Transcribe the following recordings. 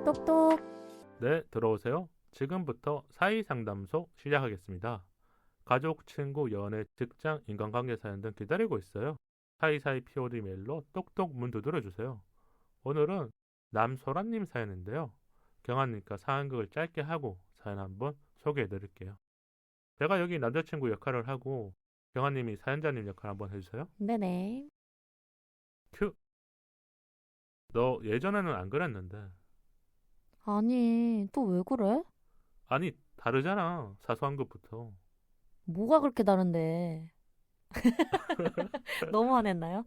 똑똑. 네, 들어오세요. 지금부터 사이상담소 시작하겠습니다. 가족, 친구, 연애, 직장, 인간관계 사연 등 기다리고 있어요. 사이사이 POD 메일로 똑똑 문 두드려주세요. 오늘은 남소라님 사연인데요. 경아님과 상황극을 짧게 하고 사연 한번 소개해드릴게요. 제가 여기 남자친구 역할을 하고 경아님이 사연자님 역할 한번 해주세요. 네네. 큐. 너 예전에는 안 그랬는데. 아니, 또 왜 그래? 아니, 다르잖아. 사소한 것부터. 뭐가 그렇게 다른데? 너무 화냈나요?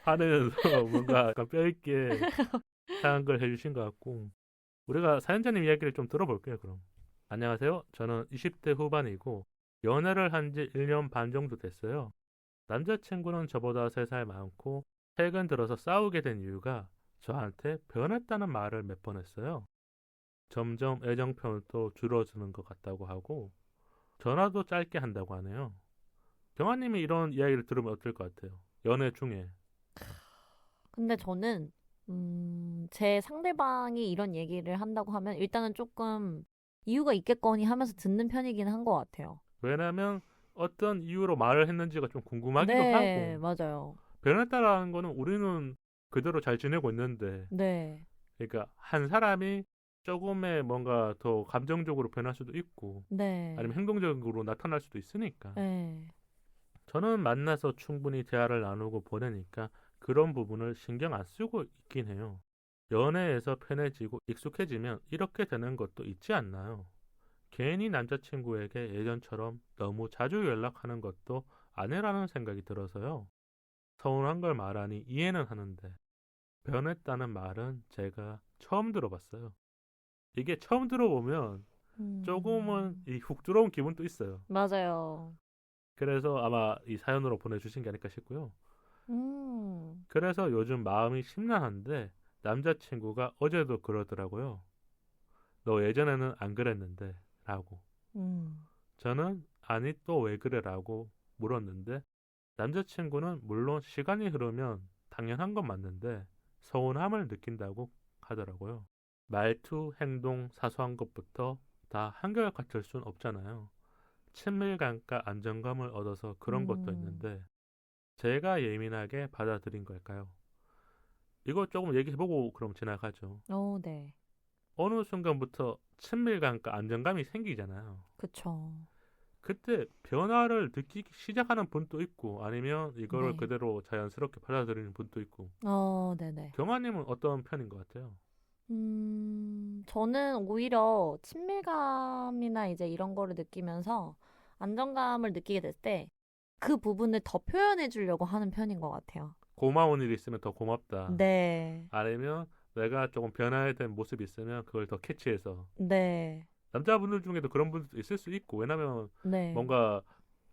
화내면서 뭔가 약간 뼈있게 사연글 해주신 것 같고, 우리가 사연자님 이야기를 좀 들어볼게요. 그럼 안녕하세요. 저는 20대 후반이고 연애를 한 지 1년 반 정도 됐어요. 남자친구는 저보다 3살 많고 최근 들어서 싸우게 된 이유가 저한테 변했다는 말을 몇 번 했어요. 점점 애정 표현도 줄어드는 것 같다고 하고 전화도 짧게 한다고 하네요. 경아님이 이런 이야기를 들으면 어떨 것 같아요? 연애 중에. 근데 저는, 제 상대방이 이런 얘기를 한다고 하면 일단은 조금 이유가 있겠거니 하면서 듣는 편이긴 한 것 같아요. 왜냐면 어떤 이유로 말을 했는지가 좀 궁금하기도 네, 하고, 맞아요. 변했다라는 거는 우리는 그대로 잘 지내고 있는데, 네, 그러니까 한 사람이 조금의 뭔가 더 감정적으로 변할 수도 있고 네, 아니면 행동적으로 나타날 수도 있으니까. 네. 저는 만나서 충분히 대화를 나누고 보내니까 그런 부분을 신경 안 쓰고 있긴 해요. 연애에서 편해지고 익숙해지면 이렇게 되는 것도 있지 않나요? 괜히 남자친구에게 예전처럼 너무 자주 연락하는 것도 아니라는 생각이 들어서요. 서운한 걸 말하니 이해는 하는데 변했다는 말은 제가 처음 들어봤어요. 이게 처음 들어보면 조금은 음, 이 훅 들어온 기분도 있어요. 맞아요. 그래서 아마 이 사연으로 보내주신 게 아닐까 싶고요. 음, 그래서 요즘 마음이 심란한데 남자친구가 어제도 그러더라고요. 너 예전에는 안 그랬는데 라고. 음, 저는 아니 또 왜 그래 라고 물었는데 남자친구는 물론 시간이 흐르면 당연한 건 맞는데 서운함을 느낀다고 하더라고요. 말투, 행동, 사소한 것부터 다 한결같을 순 없잖아요. 친밀감과 안정감을 얻어서 그런 것도 음, 있는데 제가 예민하게 받아들인 걸까요? 이거 조금 얘기해보고 그럼 지나가죠. 네. 어느 순간부터 친밀감과 안정감이 생기잖아요. 그쵸. 그때 변화를 느끼기 시작하는 분도 있고 아니면 이거를 네. 그대로 자연스럽게 받아들이는 분도 있고 네네. 경아님은 어떤 편인 것 같아요? 저는 오히려 친밀감이나 이제 이런 거를 느끼면서 안정감을 느끼게 될 때 그 부분을 더 표현해 주려고 하는 편인 것 같아요. 고마운 일이 있으면 더 고맙다. 네. 아니면 내가 조금 변화에 대한 모습이 있으면 그걸 더 캐치해서 네. 남자분들 중에도 그런 분들도 있을 수 있고 왜냐면 네. 뭔가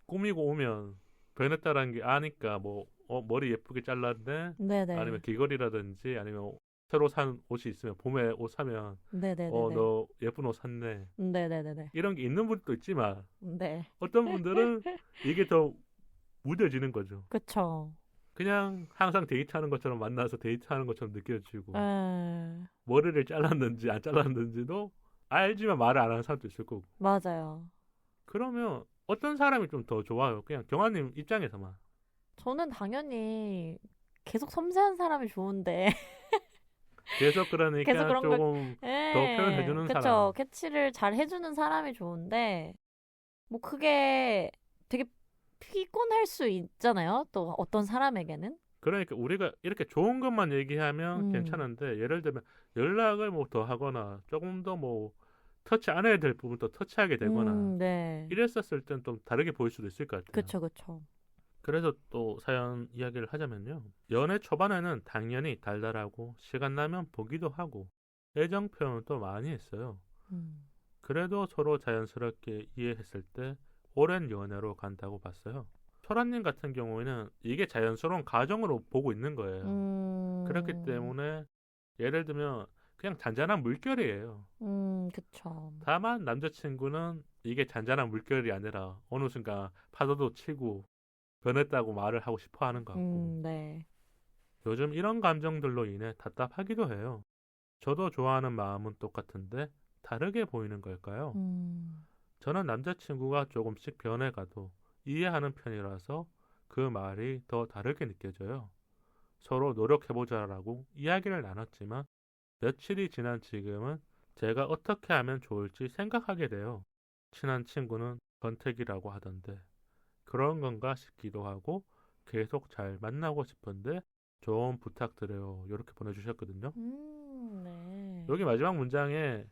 꾸미고 오면 변했다라는 게 아니까 뭐 머리 예쁘게 잘랐네 아니면 네네. 귀걸이라든지 아니면 새로 산 옷이 있으면 봄에 옷 사면 네네네네. 너 예쁜 옷 샀네 네네네네. 이런 게 있는 분도 있지만 네. 어떤 분들은 이게 더 무뎌지는 거죠. 그쵸. 그냥 항상 데이트하는 것처럼 만나서 데이트하는 것처럼 에, 느껴지고 머리를 잘랐는지 안 잘랐는지도 알지만 말을 안 하는 사람도 있을 거고 맞아요. 그러면 어떤 사람이 좀 더 좋아요? 그냥 경화님 입장에서만 저는 당연히 계속 섬세한 사람이 좋은데 계속 계속 그러니까 그런 걸 조금 더 예, 표현해주는 사람. 그쵸. 캐치를 잘 해주는 사람이 좋은데, 뭐 그게 되게 피곤할 수 있잖아요. 또 어떤 사람에게는. 그러니까 우리가 이렇게 좋은 것만 얘기하면 음, 괜찮은데 예를 들면 연락을 뭐 더 하거나 조금 더 뭐 터치 안 해야 될 부분 또 터치하게 되거나 네. 이랬었을 땐 좀 다르게 보일 수도 있을 것 같아요. 그쵸, 그쵸. 그래서 또 사연 이야기를 하자면요. 연애 초반에는 당연히 달달하고 시간 나면 보기도 하고 애정 표현도 많이 했어요. 음, 그래도 서로 자연스럽게 이해했을 때 오랜 연애로 간다고 봤어요. 소라님 같은 경우에는 이게 자연스러운 과정으로 보고 있는 거예요. 그렇기 음, 때문에 예를 들면 그냥 잔잔한 물결이에요. 그쵸. 다만 남자친구는 이게 잔잔한 물결이 아니라 어느 순간 파도도 치고 변했다고 말을 하고 싶어 하는 것 같고 네. 요즘 이런 감정들로 인해 답답하기도 해요. 저도 좋아하는 마음은 똑같은데 다르게 보이는 걸까요? 저는 남자친구가 조금씩 변해가도 이해하는 편이라서 그 말이 더 다르게 느껴져요. 서로 노력해보자라고 이야기를 나눴지만 며칠이 지난 지금은 제가 어떻게 하면 좋을지 생각하게 돼요. 친한 친구는 선택이라고 하던데 그런 건가 싶기도 하고 계속 잘 만나고 싶은데 조언 부탁드려요. 이렇게 보내주셨거든요. 네. 여기 마지막 문장에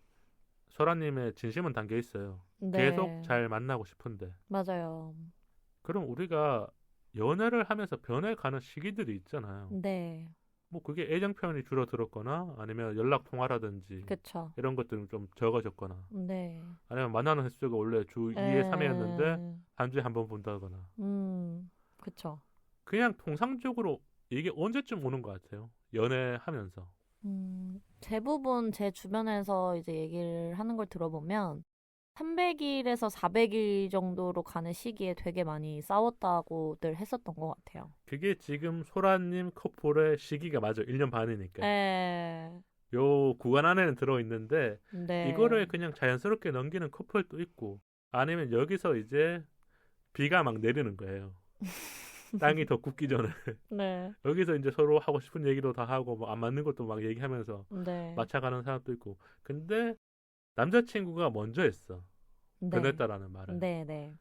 소라님의 진심은 담겨 있어요. 계속 네. 잘 만나고 싶은데. 맞아요. 그럼 우리가 연애를 하면서 변해가는 시기들이 있잖아요. 네. 뭐 그게 애정 표현이 줄어들었거나 아니면 연락 통화라든지 그쵸. 이런 것들은 좀 적어졌거나 네. 아니면 만나는 횟수가 원래 주 2회, 3회였는데 에, 한 주에 한 번 본다거나 그쵸. 그냥 통상적으로 이게 언제쯤 오는 것 같아요? 연애하면서. 대부분 제 주변에서 이제 얘기를 하는 걸 들어보면 300일에서 400일 정도로 가는 시기에 되게 많이 싸웠다고들 했었던 것 같아요. 그게 지금 소라님 커플의 시기가 맞아. 1년 반이니까. 에, 요 구간 안에는 들어있는데 이거를 네. 그냥 자연스럽게 넘기는 커플도 있고 아니면 여기서 이제 비가 막 내리는 거예요. 땅이 더 굳기 전에 네. 여기서 이제 서로 하고 싶은 얘기도 다 하고 뭐 안 맞는 것도 막 얘기하면서 네. 맞춰가는 사람도 있고 근데 남자친구가 먼저 했어. 네. 변했다라는 말을. 네. 네.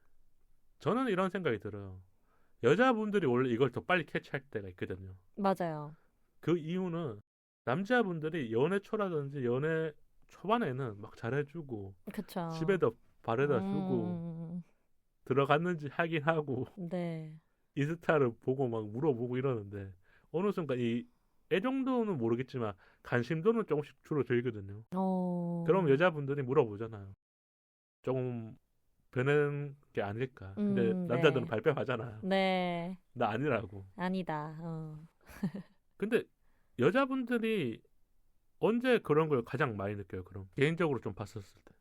저는 이런 생각이 들어요. 여자분들이 원래 이걸 더 빨리 캐치할 때가 있거든요. 맞아요. 그 이유는 남자분들이 연애 초라든지 연애 초반에는 막 잘해주고 그쵸. 집에다 바래다 주고 음, 들어갔는지 확인하고 네. 인스타를 보고 막 물어보고 이러는데 어느 순간 이 애정도는 모르겠지만 관심도는 조금씩 줄어들거든요. 그럼 여자분들이 물어보잖아요. 조금 변한 게 아닐까. 근데 남자들은 네. 발뺌하잖아요. 네. 나 아니라고. 아니다. 근데 여자분들이 언제 그런 걸 가장 많이 느껴요? 그럼 개인적으로 좀 봤었을 때.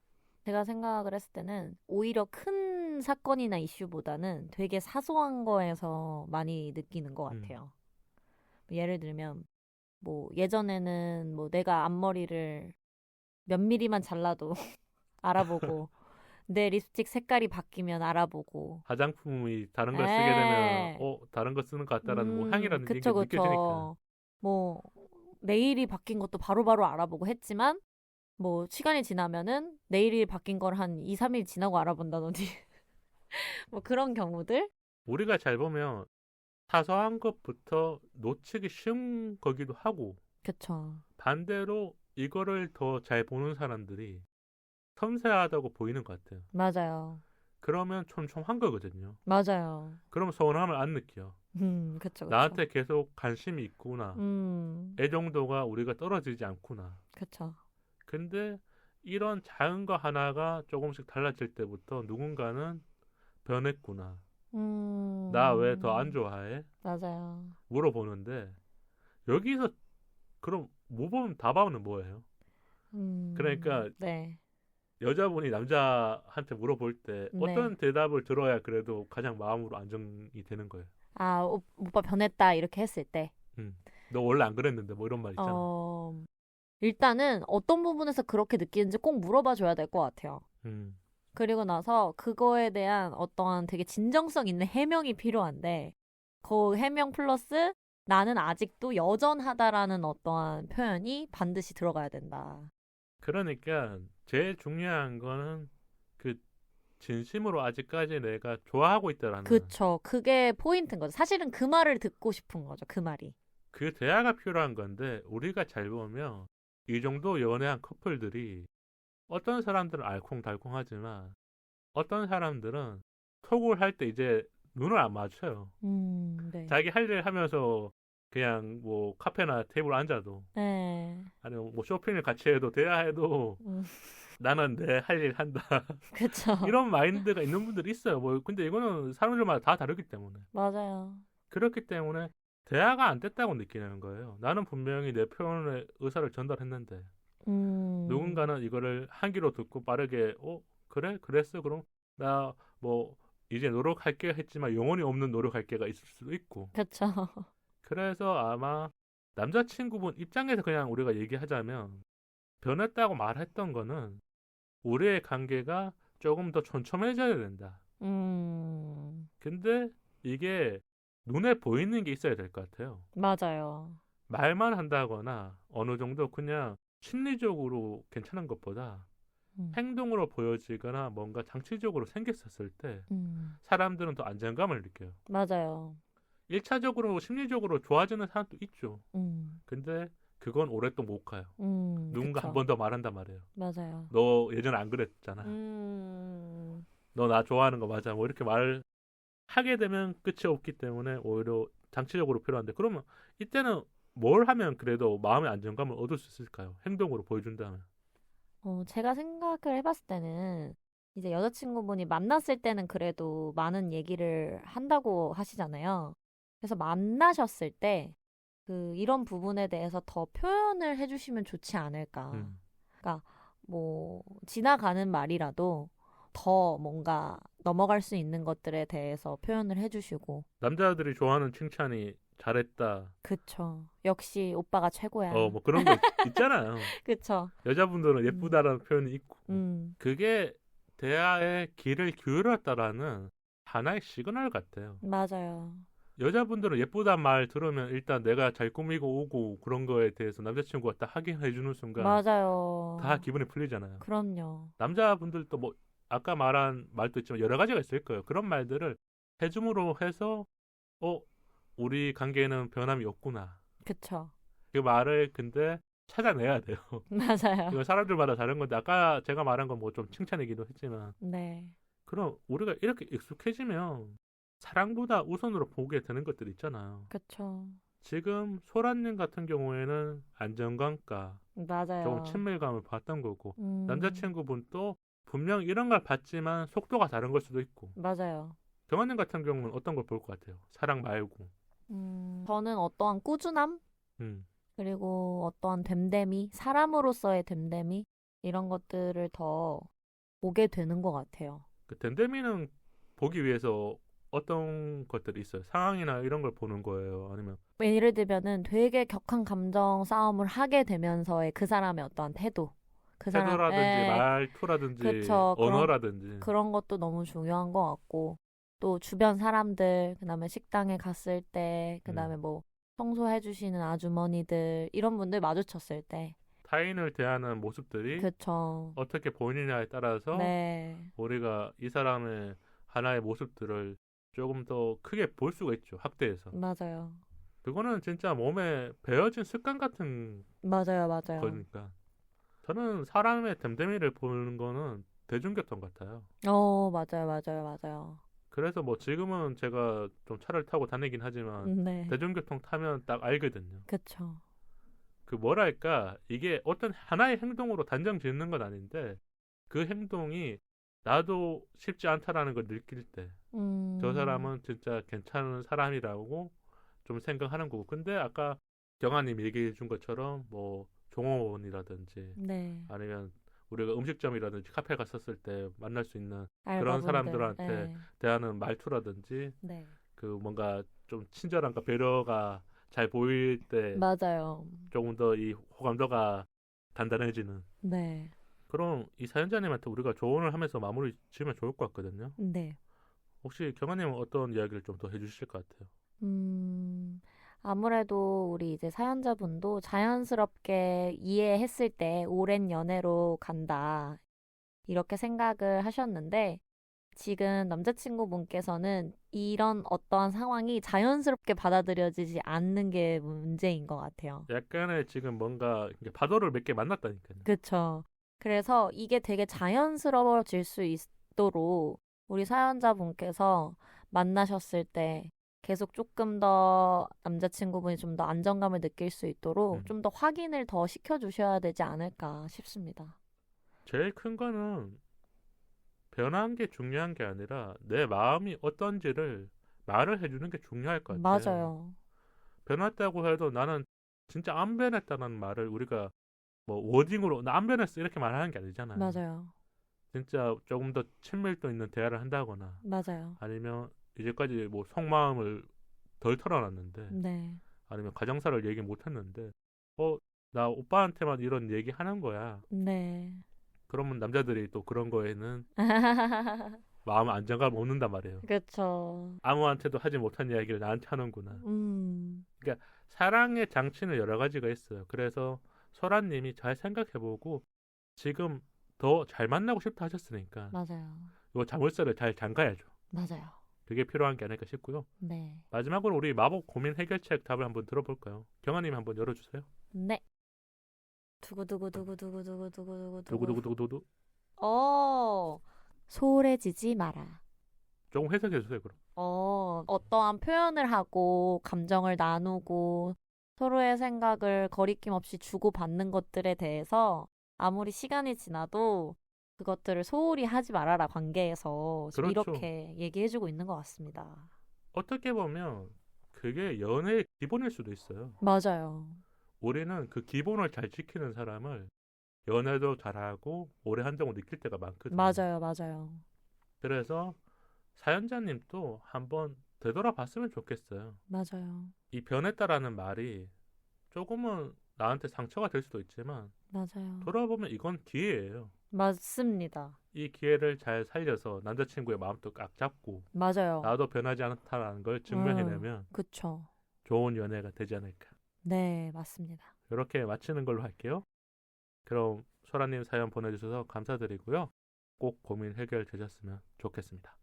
제가 생각을 했을 때는 오히려 큰 사건이나 이슈보다는 되게 사소한 거에서 많이 느끼는 것 음, 같아요. 예를 들면, 뭐, 예전에는 뭐 내가 앞머리를 몇 미리만 잘라도 알아보고, 내 립스틱 색깔이 바뀌면 알아보고, 화장품이 다른 걸 쓰게 되면 에, 다른 거 쓰는 것 같다라는 뭐 향이라든지 이게 그쵸, 느껴지니까. 그쵸. 뭐, 네일이 바뀐 것도 바로바로 알아보고 했지만, 뭐, 시간이 지나면은 네일이 바뀐 걸 한 2, 3일 지나고 알아본다든지, 뭐 그런 경우들? 우리가 잘 보면 사소한 것부터 놓치기 쉬운 거기도 하고 그쵸. 반대로 이거를 더 잘 보는 사람들이 섬세하다고 보이는 것 같아요. 맞아요. 그러면 촘촘한 거거든요. 맞아요. 그럼 서운함을 안 느껴. 그쵸, 그쵸. 나한테 계속 관심이 있구나. 애정도가 우리가 떨어지지 않구나. 그쵸. 근데 이런 작은 거 하나가 조금씩 달라질 때부터 누군가는 변했구나. 나 왜 더 안 좋아해? 맞아요. 물어보는데 여기서 그럼 모범 답안은 뭐예요? 그러니까 네. 여자분이 남자한테 물어볼 때 네. 어떤 대답을 들어야 그래도 가장 마음으로 안정이 되는 거예요. 아, 오빠 변했다, 이렇게 했을 때. 너 원래 안 그랬는데 뭐 이런 말 있잖아. 어, 일단은 어떤 부분에서 그렇게 느끼는지 꼭 물어봐 줘야 될 것 같아요. 음, 그리고 나서 그거에 대한 어떠한 되게 진정성 있는 해명이 필요한데, 그 해명 플러스 나는 아직도 여전하다라는 어떠한 표현이 반드시 들어가야 된다. 그러니까 제일 중요한 거는 그 진심으로 아직까지 내가 좋아하고 있다라는 그쵸. 그게 포인트인 거죠. 사실은 그 말을 듣고 싶은 거죠. 그 말이. 그 대화가 필요한 건데 우리가 잘 보면 이 정도 연애한 커플들이 어떤 사람들은 알콩달콩하지만 어떤 사람들은 톡을 할 때 이제 눈을 안 맞춰요. 네. 자기 할 일 하면서 그냥 뭐 카페나 테이블 앉아도 네. 아니면 뭐 쇼핑을 같이 해도 대화해도 음, 나는 내 할 일 한다. 그쵸. 이런 마인드가 있는 분들이 있어요. 뭐 근데 이거는 사람들마다 다 다르기 때문에 맞아요. 그렇기 때문에 대화가 안 됐다고 느끼는 거예요. 나는 분명히 내 표현의 의사를 전달했는데 음, 누군가는 이거를 한 귀로 듣고 빠르게 그래? 그랬어? 그럼 나 뭐 이제 노력할게 했지만 영혼이 없는 노력할게가 있을 수도 있고. 그쵸. 그래서 아마 남자친구분 입장에서 그냥 우리가 얘기하자면 변했다고 말했던 거는 우리의 관계가 조금 더 촘촘해져야 된다. 근데 이게 눈에 보이는 게 있어야 될 것 같아요. 맞아요. 말만 한다거나 어느 정도 그냥 심리적으로 괜찮은 것보다 음, 행동으로 보여지거나 뭔가 장치적으로 생겼었을 때 음, 사람들은 더 안정감을 느껴요. 맞아요. 1차적으로 심리적으로 좋아지는 사람도 있죠. 음, 근데 그건 오래 또 못 가요. 누군가 한 그쵸. 번 더 말한단 말이에요. 맞아요. 너 예전에 안 그랬잖아. 음, 너 나 좋아하는 거 맞아. 뭐 이렇게 말하게 되면 끝이 없기 때문에 오히려 장치적으로 필요한데 그러면 이때는 뭘 하면 그래도 마음의 안정감을 얻을 수 있을까요? 행동으로 보여준다면. 제가 생각을 해봤을 때는 이제 여자친구분이 만났을 때는 그래도 많은 얘기를 한다고 하시잖아요. 그래서 만나셨을 때 이런 부분에 대해서 더 표현을 해주시면 좋지 않을까. 음. 그러니까 뭐 지나가는 말이라도 더 뭔가 넘어갈 수 있는 것들에 대해서 표현을 해주시고. 남자들이 좋아하는 칭찬이 잘했다. 그쵸. 역시 오빠가 최고야. 뭐 그런 거 있잖아요. 그쵸. 여자분들은 예쁘다라는 표현이 있고 음, 그게 대화의 길을 기울였다라는 하나의 시그널 같아요. 맞아요. 여자분들은 예쁘단 말 들으면 일단 내가 잘 꾸미고 오고 그런 거에 대해서 남자친구가 딱 확인해 주는 순간 맞아요. 다 기분이 풀리잖아요. 그럼요. 남자분들도 뭐 아까 말한 말도 있지만 여러 가지가 있을 거예요. 그런 말들을 해줌으로 해서 우리 관계에는 변함이 없구나. 그쵸. 그 말을 근데 찾아내야 돼요. 맞아요. 이건 사람들마다 다른 건데 아까 제가 말한 건 뭐 좀 칭찬이기도 했지만 네. 그럼 우리가 이렇게 익숙해지면 사랑보다 우선으로 보게 되는 것들 있잖아요. 그쵸. 지금 소라님 같은 경우에는 안정감과 조금 맞아요. 친밀감을 봤던 거고 음, 남자친구분도 분명 이런 걸 봤지만 속도가 다른 걸 수도 있고 맞아요. 경환님 같은 경우는 어떤 걸 볼 것 같아요? 사랑 말고. 저는 어떠한 꾸준함, 음. 그리고 어떠한 됨됨이, 사람으로서의 됨됨이, 이런 것들을 더 보게 되는 것 같아요. 그 덴데미는 보기 위해서 어떤 것들이 있어요? 상황이나 이런 걸 보는 거예요? 아니면 예를 들면은 되게 격한 감정 싸움을 하게 되면서의 그 사람의 어떠한 태도, 그 사람, 태도라든지 말투라든지 그쵸. 언어라든지 그런 것도 너무 중요한 것 같고, 또 주변 사람들, 그 다음에 식당에 갔을 때, 그 다음에 뭐 청소해주시는 아주머니들, 이런 분들 마주쳤을 때, 타인을 대하는 모습들이 그쵸. 어떻게 보이느냐에 따라서 네, 우리가 이 사람의 하나의 모습들을 조금 더 크게 볼 수가 있죠. 학대에서. 맞아요. 그거는 진짜 몸에 배어진 습관 같은 맞아요, 맞아요. 거니까. 저는 사람의 됨됨이를 보는 거는 대중교통 같아요. 맞아요, 맞아요, 맞아요. 그래서 뭐 지금은 제가 좀 차를 타고 다니긴 하지만 네, 대중교통 타면 딱 알거든요. 그쵸. 그 뭐랄까 이게 어떤 하나의 행동으로 단정 짓는 건 아닌데 그 행동이 나도 쉽지 않다라는 걸 느낄 때 저 사람은 진짜 괜찮은 사람이라고 좀 생각하는 거고. 근데 아까 경아님 얘기해 준 것처럼 뭐 종업원이라든지 네, 아니면 우리가 음식점이라든지 카페 갔었을 때 만날 수 있는 그런 알바분들. 사람들한테 네, 대하는 말투라든지 네, 그 뭔가 좀 친절함과 배려가 잘 보일 때 맞아요. 조금 더 이 호감도가 단단해지는 네, 그럼 이 사연자님한테 우리가 조언을 하면서 마무리 지으면 좋을 것 같거든요. 네. 혹시 경아님은 어떤 이야기를 좀 더 해주실 것 같아요? 아무래도 우리 이제 사연자분도 자연스럽게 이해했을 때 오랜 연애로 간다. 이렇게 생각을 하셨는데, 지금 남자친구분께서는 이런 어떠한 상황이 자연스럽게 받아들여지지 않는 게 문제인 것 같아요. 약간의 지금 뭔가 이게 파도를 몇 개 만났다니까요. 그쵸. 그래서 이게 되게 자연스러워질 수 있도록 우리 사연자분께서 만나셨을 때 계속 조금 더 남자친구분이 좀 더 안정감을 느낄 수 있도록 좀 더 확인을 더 시켜주셔야 되지 않을까 싶습니다. 제일 큰 거는 변한 게 중요한 게 아니라 내 마음이 어떤지를 말을 해주는 게 중요할 것 같아요. 맞아요. 변했다고 해도 나는 진짜 안 변했다는 말을 우리가 뭐 워딩으로 나 안 변했어 이렇게 말하는 게 아니잖아요. 맞아요. 진짜 조금 더 친밀도 있는 대화를 한다거나 맞아요. 아니면 이제까지 뭐 속마음을 덜 털어놨는데 네. 아니면 가정사를 얘기 못했는데 나 오빠한테만 이런 얘기 하는 거야. 네. 그러면 남자들이 또 그런 거에는 마음 안정감 얻는단 말이에요. 그쵸. 아무한테도 하지 못한 이야기를 나한테 하는구나. 음. 그러니까 사랑의 장치는 여러 가지가 있어요. 그래서 소라님이 잘 생각해보고 지금 더 잘 만나고 싶다 하셨으니까 맞아요. 이 자물쇠를 잘 잠가야죠. 맞아요. 그게 필요한 게 아닐까 싶고요. 네. 마지막으로 우리 마법 고민 해결책 답을 한번 들어볼까요? 경아님 한번 열어주세요. 네. 두구두구두구두구두구두구두구. 두구두구두구두구. 소홀해지지 마라. 조금 해석해주세요. 그럼. 어떠한 표현을 하고 감정을 나누고 서로의 생각을 거리낌 없이 주고받는 것들에 대해서 아무리 시간이 지나도 그것들을 소홀히 하지 말아라 관계에서 지금 그렇죠. 이렇게 얘기해주고 있는 것 같습니다. 어떻게 보면 그게 연애의 기본일 수도 있어요. 맞아요. 우리는 그 기본을 잘 지키는 사람을 연애도 잘하고 오래 한다고 느낄 때가 많거든요. 맞아요. 맞아요. 그래서 사연자님도 한번 되돌아봤으면 좋겠어요. 맞아요. 이 변했다라는 말이 조금은 나한테 상처가 될 수도 있지만 맞아요. 돌아보면 이건 기회예요. 맞습니다. 이 기회를 잘 살려서 남자친구의 마음도 꽉 잡고 맞아요. 나도 변하지 않다라는 걸 증명해내면 그쵸. 좋은 연애가 되지 않을까. 네, 맞습니다. 이렇게 마치는 걸로 할게요. 그럼 소라님 사연 보내주셔서 감사드리고요. 꼭 고민 해결되셨으면 좋겠습니다.